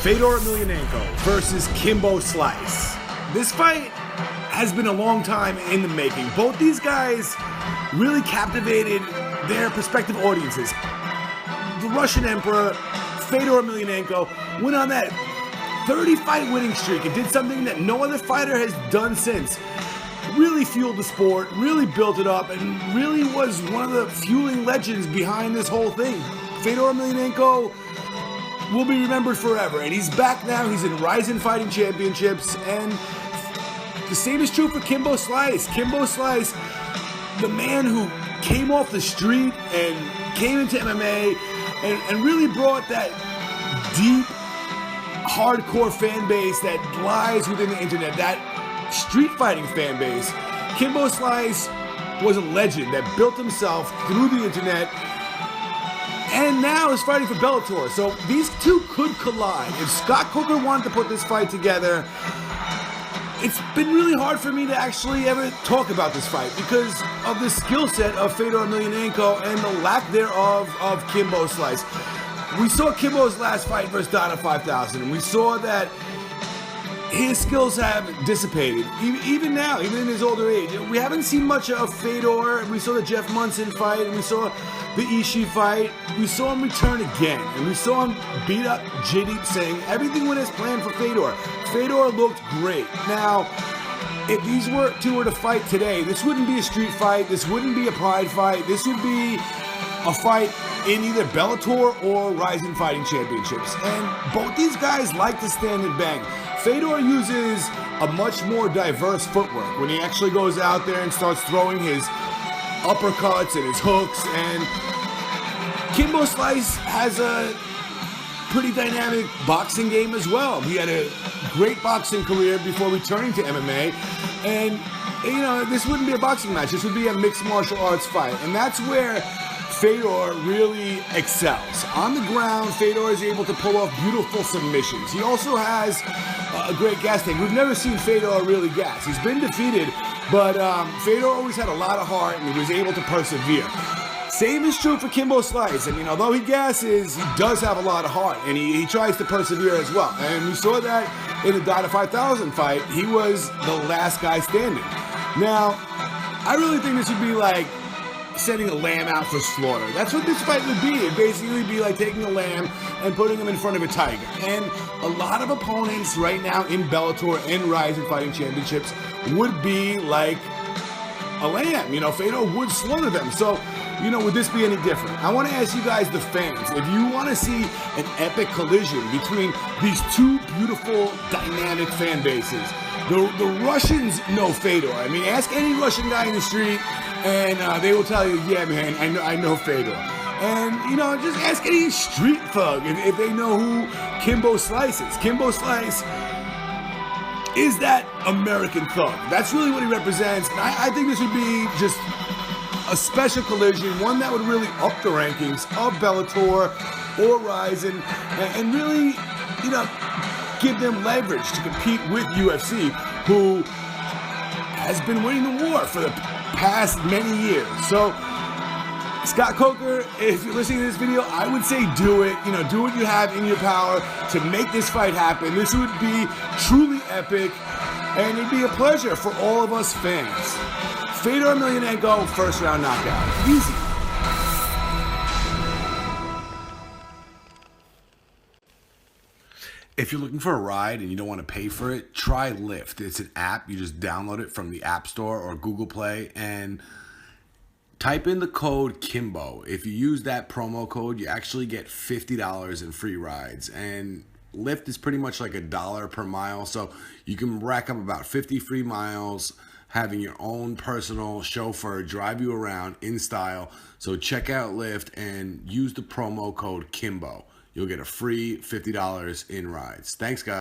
Fedor Emelianenko versus Kimbo Slice. This fight has been a long time in the making. Both these guys really captivated their prospective audiences. The Russian Emperor, Fedor Emelianenko, went on that 30-fight winning streak and did something that no other fighter has done since. Really fueled the sport, really built it up, and really was one of the fueling legends behind this whole thing. Fedor Emelianenko will be remembered forever, and he's back now. He's in Rizin Fighting Championships, and the same is true for Kimbo Slice. Kimbo Slice, the man who came off the street and came into MMA and really brought that deep, hardcore fan base that lies within the internet, that street fighting fan base. Kimbo Slice was a legend that built himself through the internet and now is fighting for Bellator. So these two could collide. If Scott Coker wanted to put this fight together, it's been really hard for me to actually ever talk about this fight because of the skill set of Fedor Emelianenko and the lack thereof of Kimbo Slice. We saw Kimbo's last fight versus Donna 5000, and we saw that his skills have dissipated. Even now, even in his older age. We haven't seen much of Fedor. We saw the Jeff Munson fight, and we saw the Ishii fight. We saw him return again, and we saw him beat up Jaideep Singh. Everything went as planned for Fedor. Fedor looked great. Now, if these two were to fight today, this wouldn't be a street fight. This wouldn't be a pride fight. This would be a fight in either Bellator or Rizin Fighting Championships. And both these guys like to stand and bang. Fedor uses a much more diverse footwork when he actually goes out there and starts throwing his uppercuts and his hooks. And Kimbo Slice has a pretty dynamic boxing game as well. He had a great boxing career before returning to MMA. And, you know, this wouldn't be a boxing match. This would be a mixed martial arts fight. And that's where Fedor really excels. On the ground, Fedor is able to pull off beautiful submissions. He also has a great gas tank. We've never seen Fedor really gas. He's been defeated, but Fedor always had a lot of heart and he was able to persevere. Same is true for Kimbo Slice. I mean, although he gasses, he does have a lot of heart, and he tries to persevere as well. And we saw that in the Donna 5000 fight. He was the last guy standing. Now, I really think this would be like sending a lamb out for slaughter. That's what this fight would be. It'd basically be like taking a lamb and putting him in front of a tiger. And a lot of opponents right now in Bellator and Rizin Fighting Championships would be like a lamb. You know, Fedor would slaughter them. So, you know, would this be any different? I want to ask you guys, the fans, if you want to see an epic collision between these two beautiful, dynamic fan bases. The Russians know Fedor. I mean, ask any Russian guy in the street, and they will tell you, yeah, man, I know Fedor. And, you know, just ask any street thug if they know who Kimbo Slice is. Kimbo Slice is that American thug. That's really what he represents. And I think this would be just a special collision, one that would really up the rankings of Bellator or Rizin, and really, you know, give them leverage to compete with UFC, who has been winning the war for the past many years. So, Scott Coker, if you're listening to this video, I would say do it. You know, do what you have in your power to make this fight happen. This would be truly epic, and it'd be a pleasure for all of us fans. Fedor Emelianenko, first round knockout. Easy. If you're looking for a ride and you don't want to pay for it, try Lyft. It's an app. You just download it from the App Store or Google Play and type in the code Kimbo. If you use that promo code, you actually get $50 in free rides. And Lyft is pretty much like $1 per mile, so you can rack up about 50 free miles having your own personal chauffeur drive you around in style. So check out Lyft and use the promo code Kimbo. You'll get a free $50 in rides. Thanks, guys.